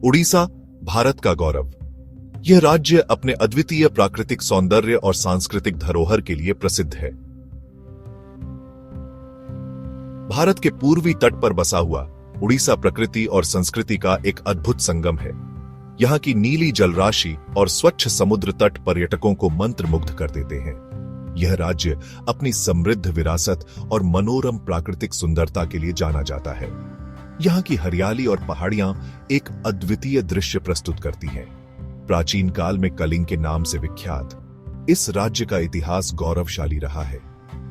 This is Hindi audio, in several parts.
उड़ीसा भारत का गौरव। यह राज्य अपने अद्वितीय प्राकृतिक सौंदर्य और सांस्कृतिक धरोहर के लिए प्रसिद्ध है। भारत के पूर्वी तट पर बसा हुआ उड़ीसा प्रकृति और संस्कृति का एक अद्भुत संगम है। यहाँ की नीली जलराशि और स्वच्छ समुद्र तट पर्यटकों को मंत्रमुग्ध कर देते हैं। यह राज्य अपनी समृद्ध विरासत और मनोरम प्राकृतिक सुंदरता के लिए जाना जाता है। यहाँ की हरियाली और पहाड़ियां एक अद्वितीय दृश्य प्रस्तुत करती हैं। प्राचीन काल में कलिंग के नाम से विख्यात इस राज्य का इतिहास गौरवशाली रहा है।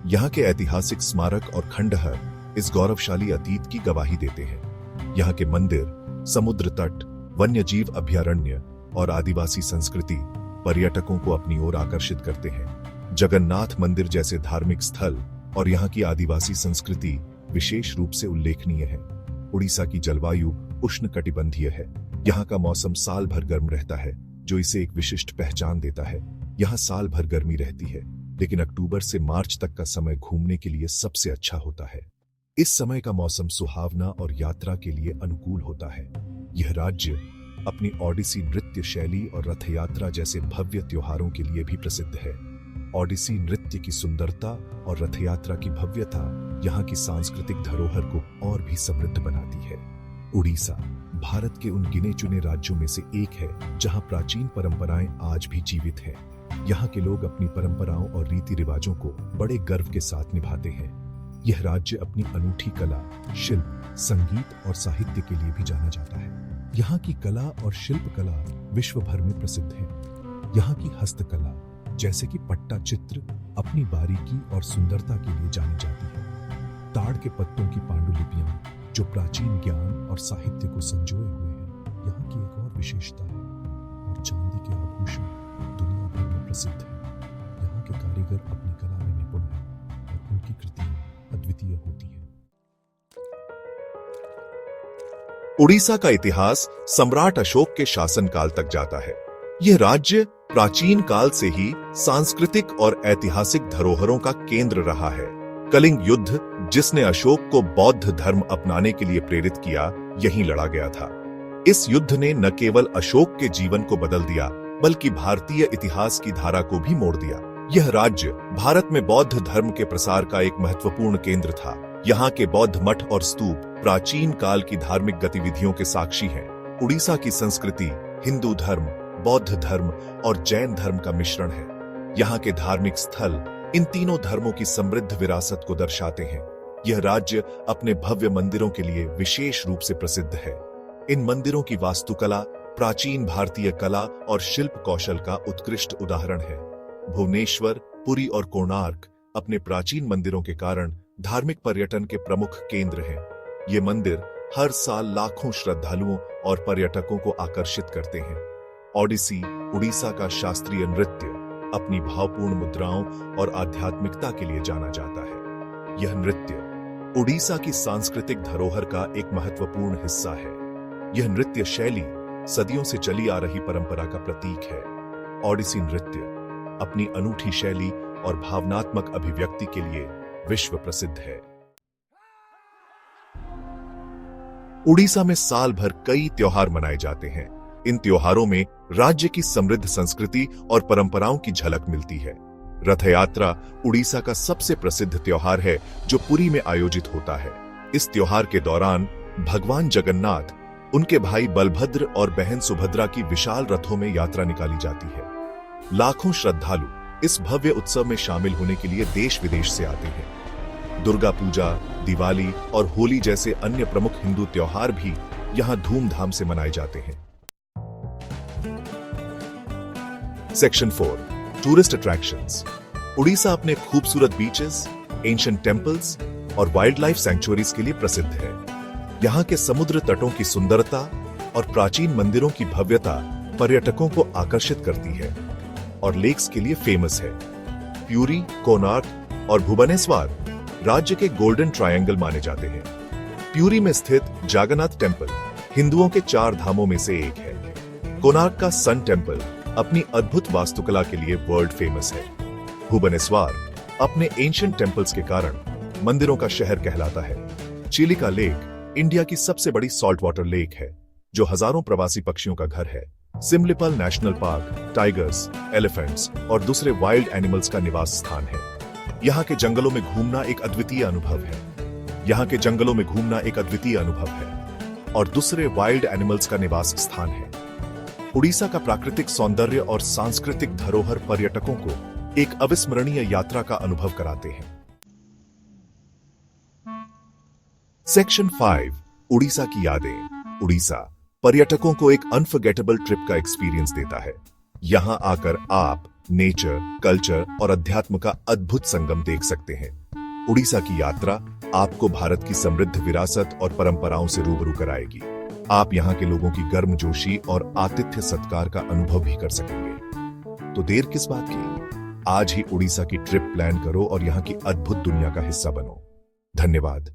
यहाँ के ऐतिहासिक स्मारक और खंडहर इस गौरवशाली अतीत की गवाही देते हैं। यहाँ के मंदिर, समुद्र तट, वन्यजीव अभयारण्य और आदिवासी संस्कृति पर्यटकों को अपनी ओर आकर्षित करते हैं। जगन्नाथ मंदिर जैसे धार्मिक स्थल और यहाँ की आदिवासी संस्कृति विशेष रूप से उल्लेखनीय है। उड़ीसा की जलवायु उष्णकटिबंधीय है। यहाँ का मौसम साल भर गर्म रहता है, जो इसे एक विशिष्ट पहचान देता है। यहाँ साल भर गर्मी रहती है, लेकिन अक्टूबर से मार्च तक का समय घूमने के लिए सबसे अच्छा होता है। इस समय का मौसम सुहावना और यात्रा के लिए अनुकूल होता है। यह राज्य अपनी ओडिसी नृत्य शैली और रथ यात्रा जैसे भव्य त्योहारों के लिए भी प्रसिद्ध है। ओडिसी नृत्य की सुंदरता और रथ यात्रा की भव्यता यहाँ की सांस्कृतिक धरोहर को और भी समृद्ध बनाती है। उड़ीसा भारत के उन गिने चुने राज्यों में से एक है जहाँ प्राचीन परंपराएं आज भी जीवित हैं। यहाँ के लोग अपनी परंपराओं और रीति रिवाजों को बड़े गर्व के साथ निभाते हैं। यह राज्य अपनी अनूठी कला, शिल्प, संगीत और साहित्य के लिए भी जाना जाता है। यहाँ की कला और शिल्प कला विश्व भर में प्रसिद्ध है। यहाँ की हस्तकला जैसे कि पट्टा चित्र अपनी बारीकी और सुंदरता के लिए जानी जाती है। ताड़ के पत्तों की पांडुलिपियां जो प्राचीन ज्ञान और साहित्य को संजोए हुए हैं, यहाँ की एक और विशेषता है। और चांदी के आभूषण दुनिया भर में प्रसिद्ध है। यहाँ के कारीगर अपनी कला में निपुण हैं और उनकी कृतियां अद्वितीय होती हैं। उड़ीसा का इतिहास सम्राट अशोक के शासनकाल तक जाता है। यह राज्य प्राचीन काल से ही सांस्कृतिक और ऐतिहासिक धरोहरों का केंद्र रहा है। कलिंग युद्ध, जिसने अशोक को बौद्ध धर्म अपनाने के लिए प्रेरित किया, यहीं लड़ा गया था। इस युद्ध ने न केवल अशोक के जीवन को बदल दिया, बल्कि भारतीय इतिहास की धारा को भी मोड़ दिया। यह राज्य भारत में बौद्ध धर्म के प्रसार का एक महत्वपूर्ण केंद्र था। यहाँ के बौद्ध मठ और स्तूप प्राचीन काल की धार्मिक गतिविधियों के साक्षी हैं। उड़ीसा की संस्कृति हिंदू धर्म, बौद्ध धर्म और जैन धर्म का मिश्रण है। यहाँ के धार्मिक स्थल इन तीनों धर्मों की समृद्ध विरासत को दर्शाते हैं। यह राज्य अपने भव्य मंदिरों के लिए विशेष रूप से प्रसिद्ध है। इन मंदिरों की वास्तुकला प्राचीन भारतीय कला और शिल्प कौशल का उत्कृष्ट उदाहरण है। भुवनेश्वर, पुरी और कोणार्क अपने प्राचीन मंदिरों के कारण धार्मिक पर्यटन के प्रमुख केंद्र हैं। ये मंदिर हर साल लाखों श्रद्धालुओं और पर्यटकों को आकर्षित करते हैं। ओडिसी उड़ीसा का शास्त्रीय नृत्य अपनी भावपूर्ण मुद्राओं और आध्यात्मिकता के लिए जाना जाता है। यह नृत्य उड़ीसा की सांस्कृतिक धरोहर का एक महत्वपूर्ण हिस्सा है। यह नृत्य शैली सदियों से चली आ रही परंपरा का प्रतीक है। ओडिसी नृत्य अपनी अनूठी शैली और भावनात्मक अभिव्यक्ति के लिए विश्व प्रसिद्ध है। उड़ीसा में साल भर कई त्योहार मनाए जाते हैं। इन त्योहारों में राज्य की समृद्ध संस्कृति और परंपराओं की झलक मिलती है। रथ यात्रा उड़ीसा का सबसे प्रसिद्ध त्योहार है, जो पुरी में आयोजित होता है। इस त्योहार के दौरान भगवान जगन्नाथ, उनके भाई बलभद्र और बहन सुभद्रा की विशाल रथों में यात्रा निकाली जाती है। लाखों श्रद्धालु इस भव्य उत्सव में शामिल होने के लिए देश विदेश से आते हैं। दुर्गा पूजा, दिवाली और होली जैसे अन्य प्रमुख हिंदू त्योहार भी यहाँ धूमधाम से मनाए जाते हैं। Section 4 tourist attractions. उड़ीसा अपने खूबसूरत बीचेस, एंशिएंट टेम्पल्स और वाइल्ड लाइफ सैंक्चुअरीज के लिए प्रसिद्ध है। यहाँ के समुद्र तटों की सुंदरता और प्राचीन मंदिरों की भव्यता पर्यटकों को आकर्षित करती है और लेक्स के लिए फेमस है। प्यूरी, कोणार्क और भुवनेश्वर राज्य के गोल्डन ट्रायंगल माने जाते हैं। प्यूरी में स्थित जगन्नाथ टेम्पल हिंदुओं के 4 धामों में से एक है। कोणार्क का सन टेम्पल अपनी अद्भुत वास्तुकला के लिए वर्ल्ड फेमस है। भुवनेश्वर अपने एंशिएंट टेम्पल्स के कारण मंदिरों का शहर कहलाता है। चिलिका लेक इंडिया की सबसे बड़ी सॉल्ट वाटर लेक है। जो हजारों प्रवासी पक्षियों का घर है। Similipal national park tigers, elephants और दूसरे वाइल्ड एनिमल्स का निवास स्थान है। यहाँ के जंगलों में घूमना एक अद्वितीय अनुभव है। यहाँ के जंगलों में घूमना एक अद्वितीय अनुभव है और दूसरे वाइल्ड एनिमल्स का निवास स्थान है। उड़ीसा का प्राकृतिक सौंदर्य और सांस्कृतिक धरोहर पर्यटकों को एक अविस्मरणीय यात्रा का अनुभव कराते हैं। सेक्शन 5 उड़ीसा की यादें। उड़ीसा पर्यटकों को एक अनफॉरगेटेबल ट्रिप का एक्सपीरियंस देता है। यहां आकर आप नेचर, कल्चर और अध्यात्म का अद्भुत संगम देख सकते हैं। उड़ीसा की यात्रा आपको भारत की समृद्ध विरासत और परंपराओं से रूबरू कराएगी। आप यहां के लोगों की गर्मजोशी और आतिथ्य सत्कार का अनुभव भी कर सकेंगे। तो देर किस बात की? आज ही उड़ीसा की ट्रिप प्लान करो और यहां की अद्भुत दुनिया का हिस्सा बनो। धन्यवाद।